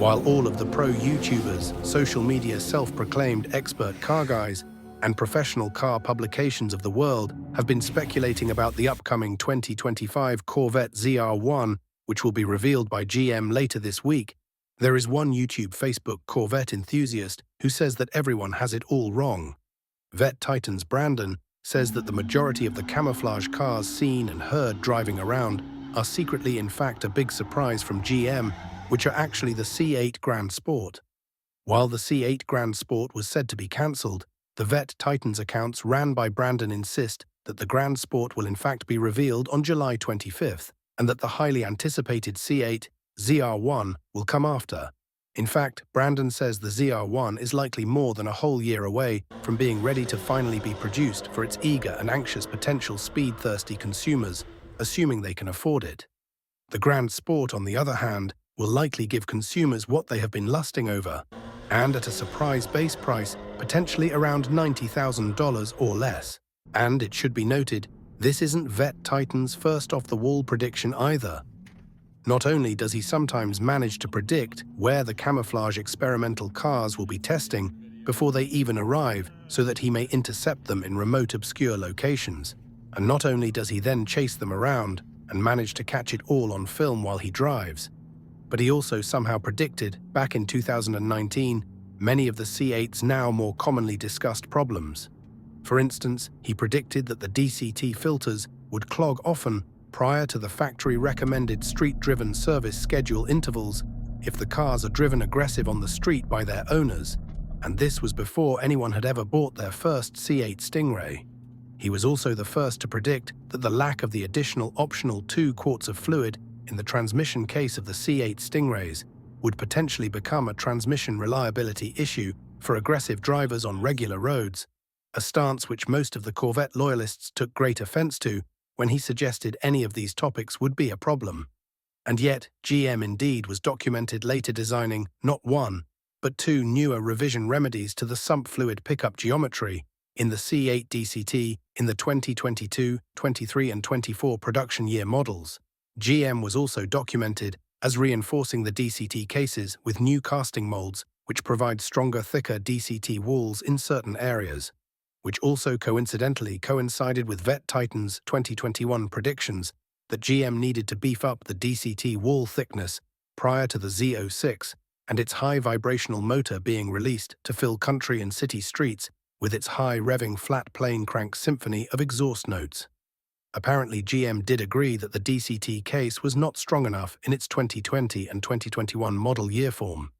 While all of the pro YouTubers, social media self-proclaimed expert car guys, and professional car publications of the world have been speculating about the upcoming 2025 Corvette Zr1, which will be revealed by GM later this week, there is one YouTube Facebook Corvette enthusiast who says that everyone has it all wrong. Vette Titans Brandon says that the majority of the camouflage cars seen and heard driving around are secretly in fact a big surprise from GM, which are actually the C8 Grand Sport. While the C8 Grand Sport was said to be cancelled, the Vette Titans accounts ran by Brandon insist that the Grand Sport will in fact be revealed on July 25th, and that the highly anticipated C8 Zr1 will come after. In fact, Brandon says the Zr1 is likely more than a whole year away from being ready to finally be produced for its eager and anxious potential speed-thirsty consumers, assuming they can afford it. The Grand Sport, on the other hand, will likely give consumers what they have been lusting over, and at a surprise base price, potentially around $90,000 or less. And it should be noted, this isn't Vette Titans' first off-the-wall prediction either. Not only does he sometimes manage to predict where the camouflage experimental cars will be testing before they even arrive so that he may intercept them in remote obscure locations, and not only does he then chase them around and manage to catch it all on film while he drives, but he also somehow predicted, back in 2019, many of the C8's now more commonly discussed problems. For instance, he predicted that the DCT filters would clog often prior to the factory-recommended street-driven service schedule intervals if the cars are driven aggressive on the street by their owners, and this was before anyone had ever bought their first C8 Stingray. He was also the first to predict that the lack of the additional optional 2 quarts of fluid in the transmission case of the C8 Stingrays would potentially become a transmission reliability issue for aggressive drivers on regular roads, a stance which most of the Corvette loyalists took great offense to when he suggested any of these topics would be a problem. And yet, GM indeed was documented later designing not one, but 2 newer revision remedies to the sump fluid pickup geometry in the C8 DCT in the 2022, 23 and 24 production year models. GM was also documented as reinforcing the DCT cases with new casting molds which provide stronger, thicker DCT walls in certain areas, which also coincidentally coincided with Vette Titans' 2021 predictions that GM needed to beef up the DCT wall thickness prior to the Z06 and its high vibrational motor being released to fill country and city streets with its high-revving flat plane crank symphony of exhaust notes. Apparently GM did agree that the DCT case was not strong enough in its 2020 and 2021 model year form.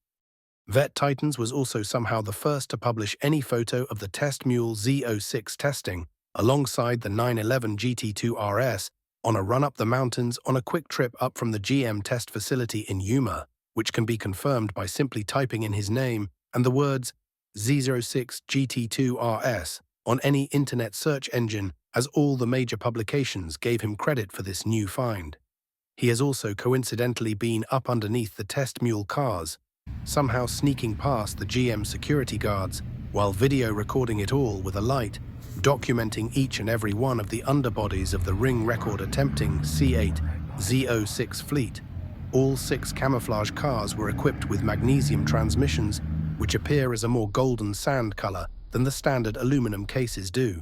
Vette Titans was also somehow the first to publish any photo of the test mule Z06 testing alongside the 911 GT2 RS on a run up the mountains on a quick trip up from the GM test facility in Yuma, which can be confirmed by simply typing in his name and the words Z06 GT2 RS on any internet search engine, as all the major publications gave him credit for this new find. He has also coincidentally been up underneath the test mule cars, somehow sneaking past the GM security guards while video recording it all with a light, documenting each and every one of the underbodies of the ring record attempting C8 Z06 fleet. All 6 camouflage cars were equipped with magnesium transmissions, which appear as a more golden sand color than the standard aluminum cases do.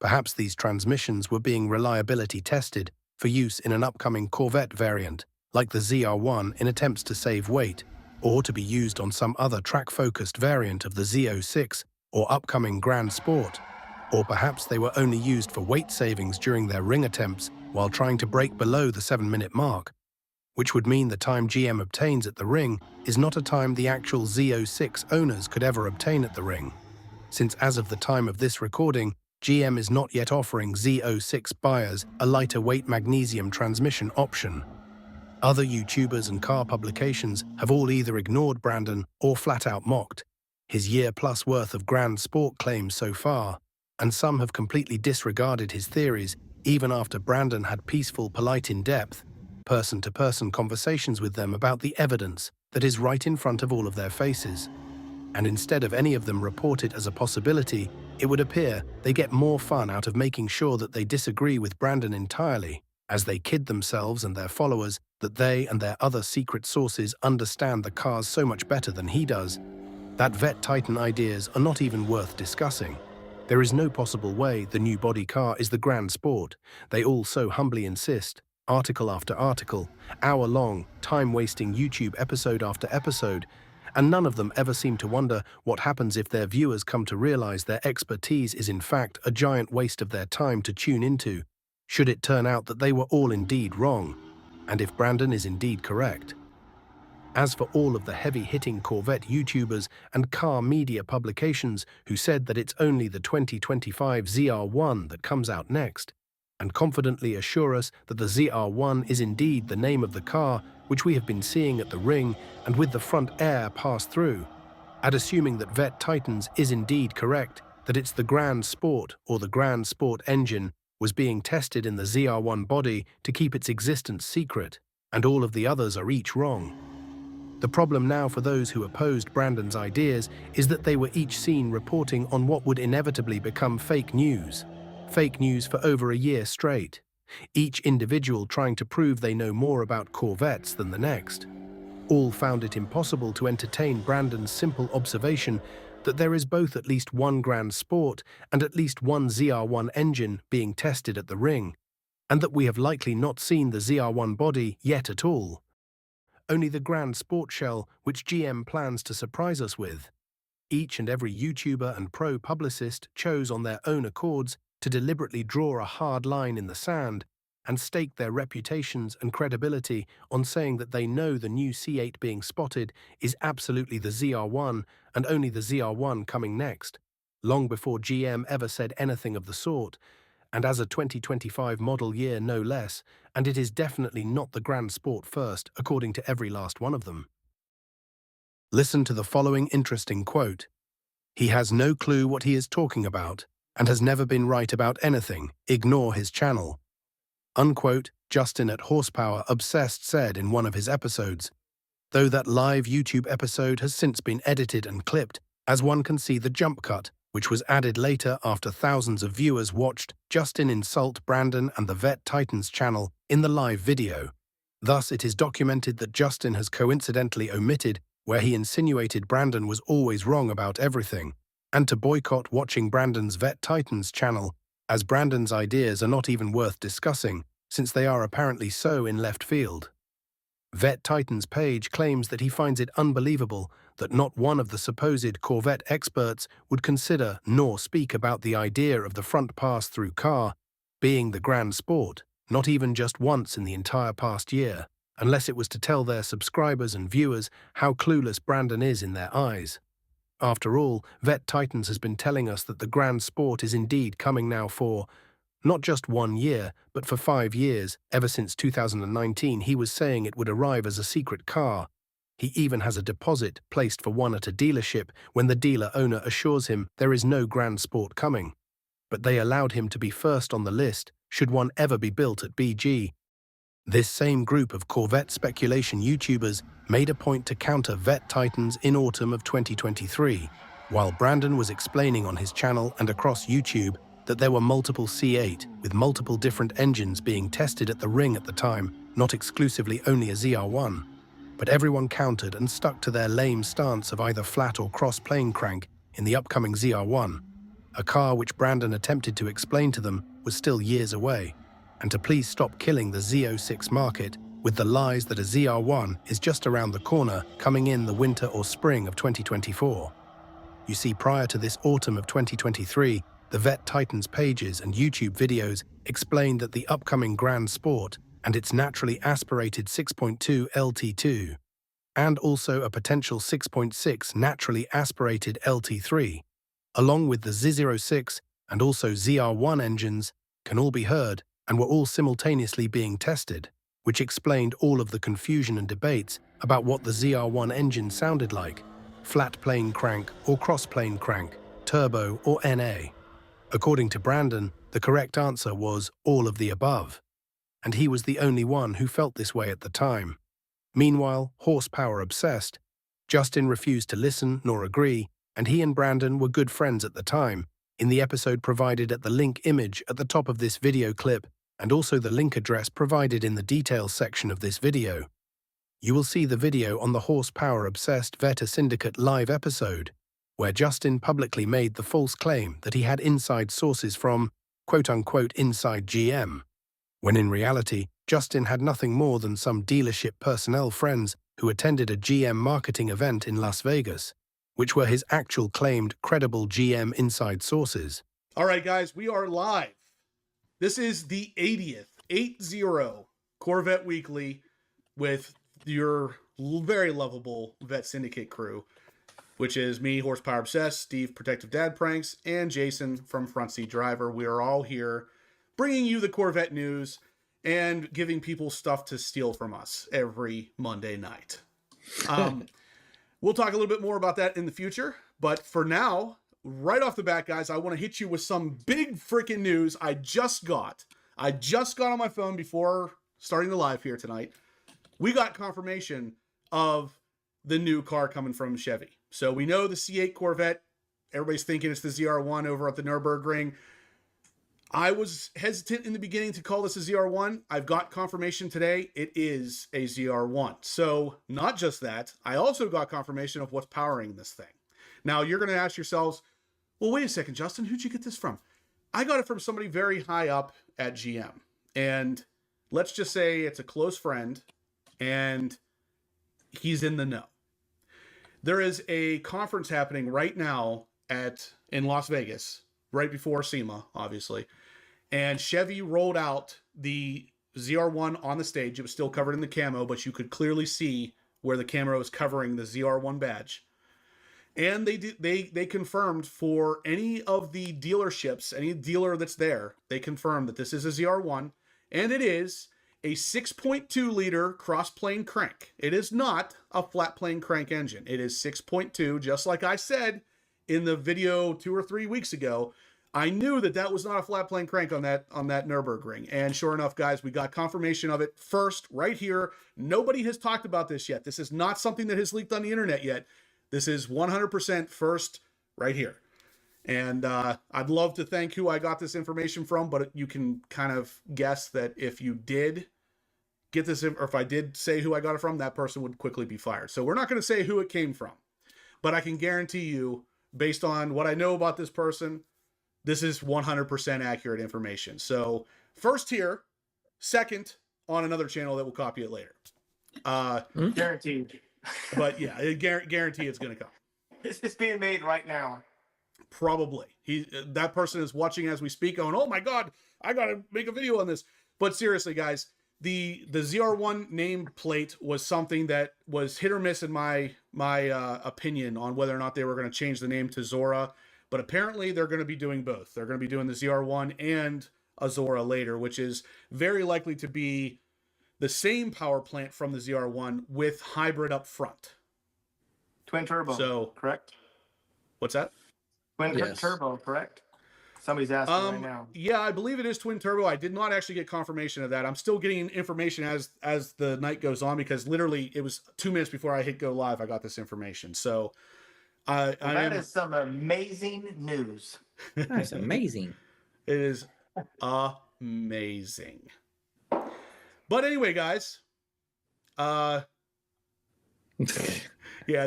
Perhaps these transmissions were being reliability tested for use in an upcoming Corvette variant, like the Zr1, in attempts to save weight, or to be used on some other track-focused variant of the Z06 or upcoming Grand Sport. Or perhaps they were only used for weight savings during their ring attempts while trying to break below the 7-minute mark, which would mean the time GM obtains at the ring is not a time the actual Z06 owners could ever obtain at the ring, since as of the time of this recording, GM is not yet offering Z06 buyers a lighter weight magnesium transmission option. Other YouTubers and car publications have all either ignored Brandon or flat-out mocked his year-plus worth of Grand Sport claims so far, and some have completely disregarded his theories even after Brandon had peaceful, polite, in-depth, person-to-person conversations with them about the evidence that is right in front of all of their faces. And instead of any of them report it as a possibility, it would appear they get more fun out of making sure that they disagree with Brandon entirely, as they kid themselves and their followers that they and their other secret sources understand the cars so much better than he does, that Vette Titan ideas are not even worth discussing. There is no possible way the new body car is the grand sport, they all so humbly insist, article after article, hour-long, time-wasting YouTube episode after episode, and none of them ever seem to wonder what happens if their viewers come to realize their expertise is in fact a giant waste of their time to tune into, should it turn out that they were all indeed wrong, and if Brandon is indeed correct. As for all of the heavy-hitting Corvette YouTubers and car media publications who said that it's only the 2025 Zr1 that comes out next, and confidently assure us that the Zr1 is indeed the name of the car which we have been seeing at the ring and with the front air pass through, and assuming that Vette Titans is indeed correct, that it's the Grand Sport or the Grand Sport engine was being tested in the Zr1 body to keep its existence secret, and all of the others are each wrong. The problem now for those who opposed Brandon's ideas is that they were each seen reporting on what would inevitably become fake news for over a year straight, each individual trying to prove they know more about Corvettes than the next. All found it impossible to entertain Brandon's simple observation that there is both at least one Grand Sport and at least one Zr1 engine being tested at the ring, and that we have likely not seen the Zr1 body yet at all. Only the Grand Sport shell which GM plans to surprise us with. Each and every YouTuber and pro publicist chose on their own accords to deliberately draw a hard line in the sand and stake their reputations and credibility on saying that they know the new C8 being spotted is absolutely the Zr1 and only the Zr1 coming next, long before GM ever said anything of the sort, and as a 2025 model year no less, and it is definitely not the Grand Sport first, according to every last one of them. Listen to the following interesting quote. "He has no clue what he is talking about, and has never been right about anything, ignore his channel." Unquote, Justin at Horsepower Obsessed said in one of his episodes, though that live YouTube episode has since been edited and clipped, as one can see the jump cut, which was added later after thousands of viewers watched Justin insult Brandon and the Vette Titans channel in the live video. Thus, it is documented that Justin has coincidentally omitted where he insinuated Brandon was always wrong about everything, and to boycott watching Brandon's Vette Titans channel, as Brandon's ideas are not even worth discussing, since they are apparently so in left field. Vette Titans page claims that he finds it unbelievable that not one of the supposed Corvette experts would consider nor speak about the idea of the front pass-through car being the Grand Sport, not even just once in the entire past year, unless it was to tell their subscribers and viewers how clueless Brandon is in their eyes. After all, Vette Titans has been telling us that the Grand Sport is indeed coming now for not just 1 year, but for 5 years. Ever since 2019, he was saying it would arrive as a secret car. He even has a deposit placed for one at a dealership when the dealer owner assures him there is no Grand Sport coming. But they allowed him to be first on the list, should one ever be built at BG. This same group of Corvette speculation YouTubers made a point to counter Vette Titans in autumn of 2023, while Brandon was explaining on his channel and across YouTube that there were multiple C8 with multiple different engines being tested at the ring at the time, not exclusively only a Zr1. But everyone countered and stuck to their lame stance of either flat or cross-plane crank in the upcoming Zr1, a car which Brandon attempted to explain to them was still years away, and to please stop killing the Z06 market with the lies that a Zr1 is just around the corner coming in the winter or spring of 2024. You see, prior to this autumn of 2023, the Vette Titans pages and YouTube videos explained that the upcoming Grand Sport and its naturally aspirated 6.2 Lt2, and also a potential 6.6 naturally aspirated Lt3, along with the Z06 and also Zr1 engines, can all be heard and were all simultaneously being tested, which explained all of the confusion and debates about what the Zr1 engine sounded like, flat plane crank or cross plane crank, turbo or NA. According to Brandon, the correct answer was all of the above, and he was the only one who felt this way at the time. Meanwhile, Horsepower Obsessed, Justin refused to listen nor agree, and he and Brandon were good friends at the time. In the episode provided at the link image at the top of this video clip, and also the link address provided in the details section of this video. You will see the video on the horsepower-obsessed Vette Syndicate live episode, where Justin publicly made the false claim that he had inside sources from, quote-unquote, inside GM, when in reality, Justin had nothing more than some dealership personnel friends who attended a GM marketing event in Las Vegas, which were his actual claimed credible GM inside sources. All right, guys, we are live. This is the 80th, 80 Corvette Weekly with your very lovable Vette Syndicate crew, which is me, Horsepower Obsessed, Steve, Protective Dad Pranks, and Jason from Front Seat Driver. We are all here bringing you the Corvette news and giving people stuff to steal from us every Monday night. We'll talk a little bit more about that in the future, but for now, right off the bat, guys, I want to hit you with some big freaking news I just got on my phone before starting the live here tonight. We got confirmation of the new car coming from Chevy. So we know the C8 Corvette. Everybody's thinking it's the Zr1 over at the Nürburgring. I was hesitant in the beginning to call this a Zr1. I've got confirmation today. It is a Zr1. So not just that, I also got confirmation of what's powering this thing. Now you're going to ask yourselves, well, wait a second, Justin, who'd you get this from? I got it from somebody very high up at GM. And let's just say it's a close friend and he's in the know. There is a conference happening right now in Las Vegas, right before SEMA, obviously. And Chevy rolled out the Zr1 on the stage. It was still covered in the camo, but you could clearly see where the camo was covering the Zr1 badge. And they confirmed for any of the dealerships, any dealer that's there, they confirmed that this is a Zr1, and it is a 6.2 liter cross-plane crank. It is not a flat plane crank engine. It is 6.2, just like I said in the video 2 or 3 weeks ago. I knew that was not a flat plane crank on that Nürburgring. And sure enough, guys, we got confirmation of it first right here. Nobody has talked about this yet. This is not something that has leaked on the internet yet. This is 100% first right here. And I'd love to thank who I got this information from, but you can kind of guess that if you did get this, or if I did say who I got it from, that person would quickly be fired. So we're not going to say who it came from, but I can guarantee you, based on what I know about this person, this is 100% accurate information. So first here, second on another channel that will copy it later. Guaranteed. But yeah, I guarantee it's going to come. It's being made right now. Probably. That person is watching as we speak going, oh my God, I got to make a video on this. But seriously, guys, the Zr1 nameplate was something that was hit or miss in my opinion on whether or not they were going to change the name to Zora. But apparently they're going to be doing both. They're going to be doing the Zr1 and a Zora later, which is very likely to be the same power plant from the Zr1 with hybrid up front. Twin turbo, so, correct? What's that? Twin turbo, correct? Somebody's asking right now. Yeah, I believe it is twin turbo. I did not actually get confirmation of that. I'm still getting information as the night goes on, because literally it was 2 minutes before I hit go live I got this information. So that is some amazing news. That's amazing. It is amazing. But anyway, guys, yeah,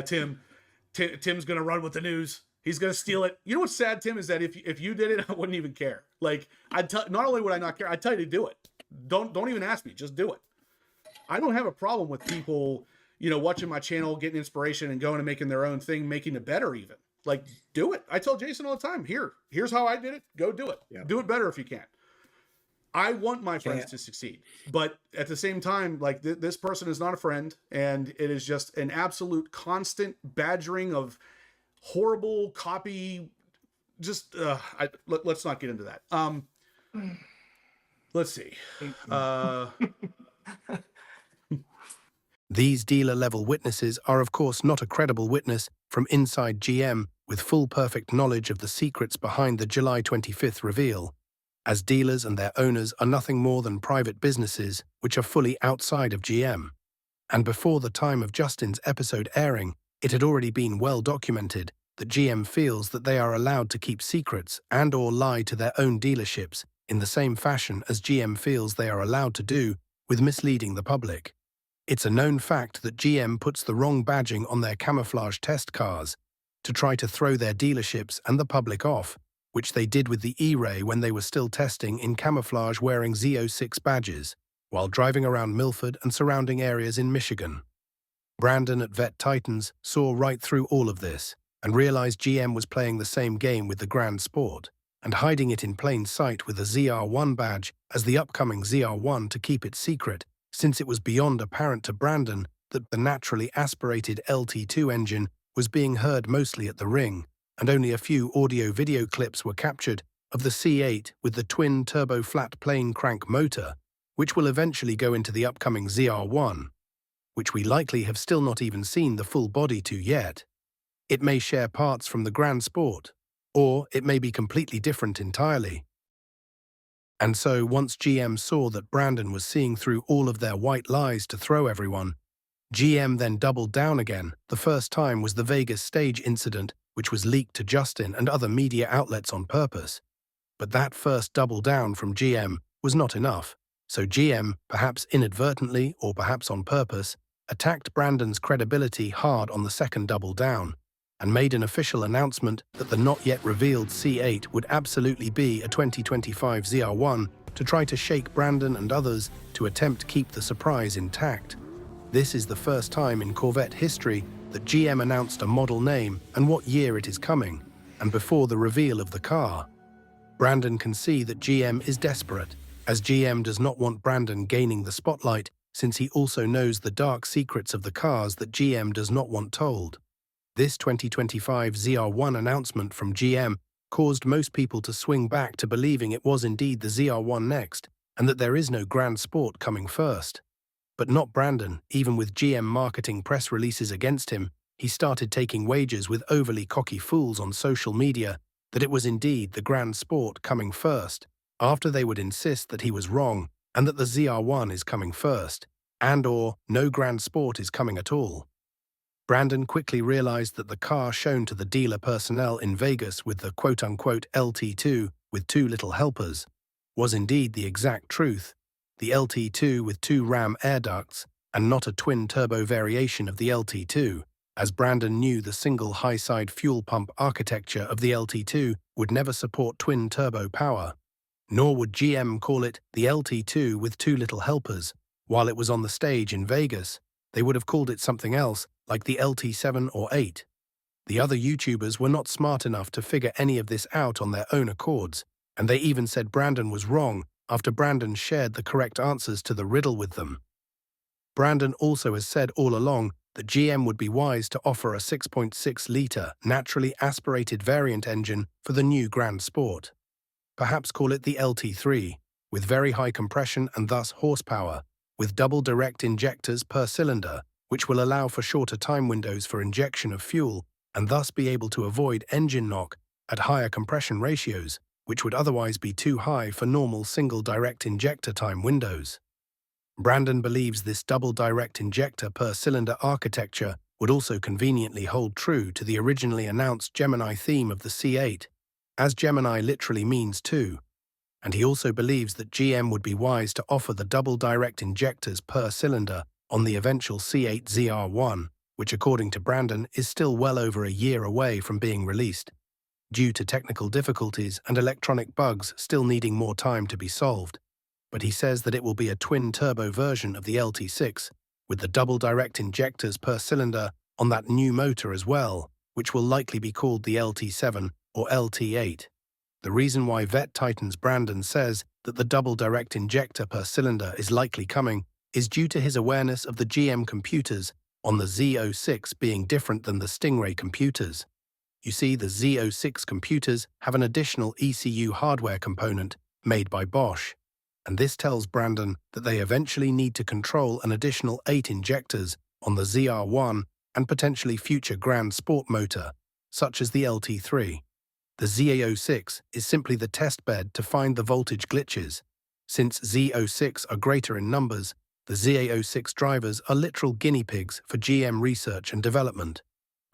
Tim's gonna run with the news. He's gonna steal it. You know what's sad, Tim, is that if you did it, I wouldn't even care. Like, not only would I not care, I'd tell you to do it. Don't even ask me, just do it. I don't have a problem with people, watching my channel, getting inspiration and going and making their own thing, making it better even. Like, do it. I tell Jason all the time, here's how I did it. Go do it. Yeah. Do it better if you can. I want my friends to succeed, but at the same time, like this person is not a friend, and it is just an absolute constant badgering of horrible copy. Just let's not get into that. Let's see. These dealer-level witnesses are of course not a credible witness from inside GM with full perfect knowledge of the secrets behind the July 25th reveal, as dealers and their owners are nothing more than private businesses which are fully outside of GM. And before the time of Justin's episode airing, it had already been well documented that GM feels that they are allowed to keep secrets and/or lie to their own dealerships in the same fashion as GM feels they are allowed to do with misleading the public. It's a known fact that GM puts the wrong badging on their camouflage test cars to try to throw their dealerships and the public off, which they did with the eray when they were still testing in camouflage wearing Z06 badges, while driving around Milford and surrounding areas in Michigan. Brandon at Vette Titans saw right through all of this and realized GM was playing the same game with the Grand Sport and hiding it in plain sight with a Zr1 badge as the upcoming Zr1 to keep it secret, since it was beyond apparent to Brandon that the naturally aspirated Lt2 engine was being heard mostly at the ring, and only a few audio-video clips were captured of the C8 with the twin-turbo flat-plane crank motor, which will eventually go into the upcoming Zr1, which we likely have still not even seen the full body to yet. It may share parts from the Grand Sport, or it may be completely different entirely. And so, once GM saw that Brandon was seeing through all of their white lies to throw everyone, GM then doubled down again. The first time was the Vegas stage incident, which was leaked to Justin and other media outlets on purpose. But that first double down from GM was not enough, so GM, perhaps inadvertently or perhaps on purpose, attacked Brandon's credibility hard on the second double down, and made an official announcement that the not-yet-revealed C8 would absolutely be a 2025 Zr1 to try to shake Brandon and others to attempt to keep the surprise intact. This is the first time in Corvette history that GM announced a model name and what year it is coming, and before the reveal of the car. Brandon can see that GM is desperate, as GM does not want Brandon gaining the spotlight since he also knows the dark secrets of the cars that GM does not want told. This 2025 Zr1 announcement from GM caused most people to swing back to believing it was indeed the Zr1 next, and that there is no Grand Sport coming first. But not Brandon. Even with GM marketing press releases against him, he started taking wagers with overly cocky fools on social media that it was indeed the Grand Sport coming first, after they would insist that he was wrong and that the Zr1 is coming first, and/or no Grand Sport is coming at all. Brandon quickly realized that the car shown to the dealer personnel in Vegas with the quote-unquote Lt2 with two little helpers was indeed the exact truth, the Lt2 with two ram air ducts and not a twin-turbo variation of the Lt2, as Brandon knew the single high-side fuel pump architecture of the Lt2 would never support twin-turbo power, nor would GM call it the Lt2 with two little helpers. While it was on the stage in Vegas, they would have called it something else, like the Lt7 or 8. The other YouTubers were not smart enough to figure any of this out on their own accords, and they even said Brandon was wrong after Brandon shared the correct answers to the riddle with them. Brandon also has said all along that GM would be wise to offer a 6.6-litre naturally aspirated variant engine for the new Grand Sport. Perhaps call it the Lt3, with very high compression and thus horsepower, with double direct injectors per cylinder, which will allow for shorter time windows for injection of fuel and thus be able to avoid engine knock at higher compression ratios, which would otherwise be too high for normal single direct injector time windows. Brandon believes this double direct injector per cylinder architecture would also conveniently hold true to the originally announced Gemini theme of the C8, as Gemini literally means two, and he also believes that GM would be wise to offer the double direct injectors per cylinder on the eventual C8 Zr1, which according to Brandon is still well over a year away from being released, due to technical difficulties and electronic bugs still needing more time to be solved. But he says that it will be a twin-turbo version of the LT6, with the double direct injectors per cylinder on that new motor as well, which will likely be called the LT7 or LT8. The reason why Vette Titans Brandon says that the double direct injector per cylinder is likely coming is due to his awareness of the GM computers on the Z06 being different than the Stingray computers. You see, the Z06 computers have an additional ECU hardware component made by Bosch, and this tells Brandon that they eventually need to control an additional 8 injectors on the Zr1 and potentially future Grand Sport motor, such as the LT3. The Z06 is simply the test bed to find the voltage glitches. Since Z06 are greater in numbers, the Z06 drivers are literal guinea pigs for GM research and development.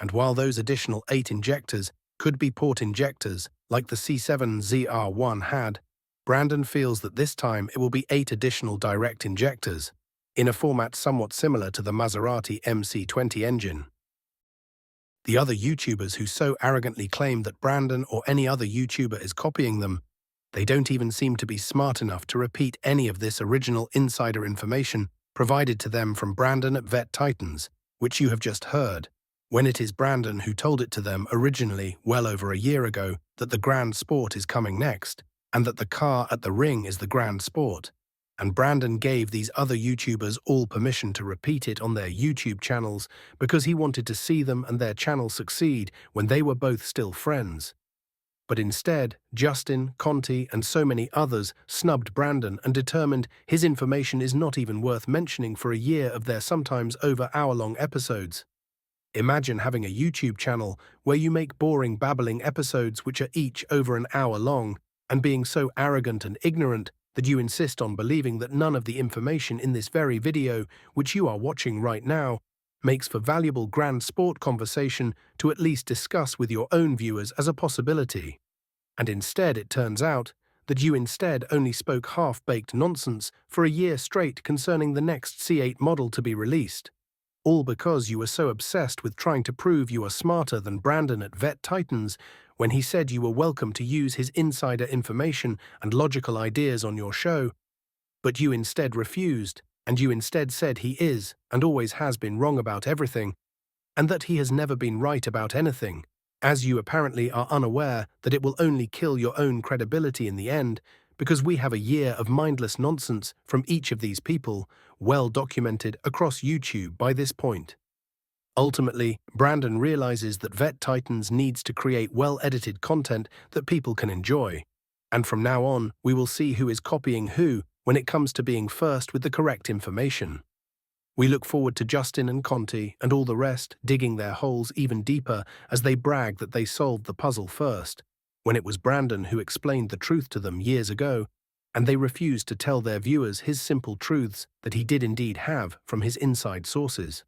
And while those additional 8 injectors could be port injectors like the C7 Zr1 had, Brandon feels that this time it will be 8 additional direct injectors, in a format somewhat similar to the Maserati MC20 engine. The other YouTubers who so arrogantly claim that Brandon or any other YouTuber is copying them, they don't even seem to be smart enough to repeat any of this original insider information provided to them from Brandon at Vette Titans, which you have just heard, when it is Brandon who told it to them originally well over a year ago that the Grand Sport is coming next, and that the car at the ring is the Grand Sport. And Brandon gave these other YouTubers all permission to repeat it on their YouTube channels because he wanted to see them and their channel succeed when they were both still friends. But instead, Justin, Conti, and so many others snubbed Brandon and determined his information is not even worth mentioning for a year of their sometimes over hour-long episodes. Imagine having a YouTube channel where you make boring babbling episodes which are each over an hour long, and being so arrogant and ignorant that you insist on believing that none of the information in this very video, which you are watching right now, makes for valuable Grand Sport conversation to at least discuss with your own viewers as a possibility. And instead it turns out that you instead only spoke half-baked nonsense for a year straight concerning the next C8 model to be released. All because you were so obsessed with trying to prove you are smarter than Brandon at Vette Titans when he said you were welcome to use his insider information and logical ideas on your show, but you instead refused, and you instead said he is and always has been wrong about everything, and that he has never been right about anything, as you apparently are unaware that it will only kill your own credibility in the end, because we have a year of mindless nonsense from each of these people, well documented across YouTube by this point. Ultimately, Brandon realizes that Vette Titans needs to create well-edited content that people can enjoy. And from now on, we will see who is copying who when it comes to being first with the correct information. We look forward to Justin and Conti and all the rest digging their holes even deeper as they brag that they solved the puzzle first, when it was Brandon who explained the truth to them years ago, and they refused to tell their viewers his simple truths that he did indeed have from his inside sources.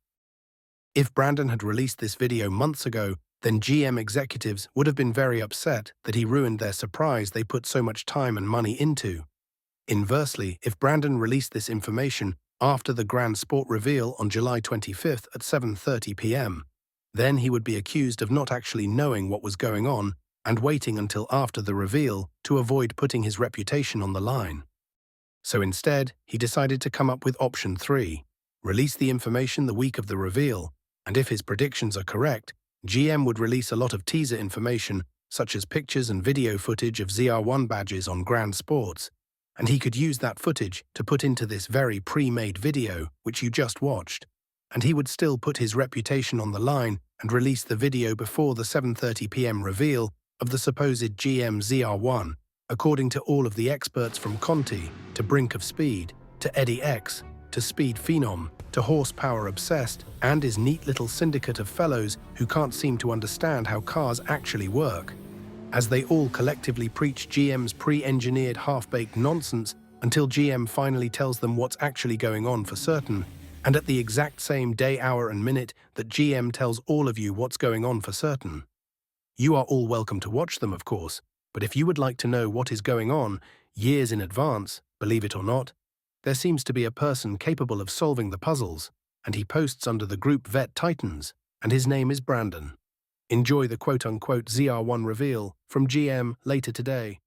If Brandon had released this video months ago, then GM executives would have been very upset that he ruined their surprise they put so much time and money into. Inversely, if Brandon released this information after the Grand Sport reveal on July 25th at 7:30 p.m., then he would be accused of not actually knowing what was going on and waiting until after the reveal to avoid putting his reputation on the line. So instead, he decided to come up with option 3, release the information the week of the reveal, and if his predictions are correct, GM would release a lot of teaser information such as pictures and video footage of Zr1 badges on Grand Sports, and he could use that footage to put into this very pre-made video which you just watched, and he would still put his reputation on the line and release the video before the 7:30 p.m. reveal of the supposed GM Zr1, according to all of the experts from Conti to Brink of Speed, to Eddie X, to Speed Phenom, to Horsepower Obsessed, and his neat little syndicate of fellows who can't seem to understand how cars actually work, as they all collectively preach GM's pre-engineered half-baked nonsense until GM finally tells them what's actually going on for certain, and at the exact same day, hour, and minute that GM tells all of you what's going on for certain. You are all welcome to watch them, of course, but if you would like to know what is going on years in advance, believe it or not, there seems to be a person capable of solving the puzzles, and he posts under the group Vette Titans, and his name is Brandon. Enjoy the quote-unquote Zr1 reveal from GM later today.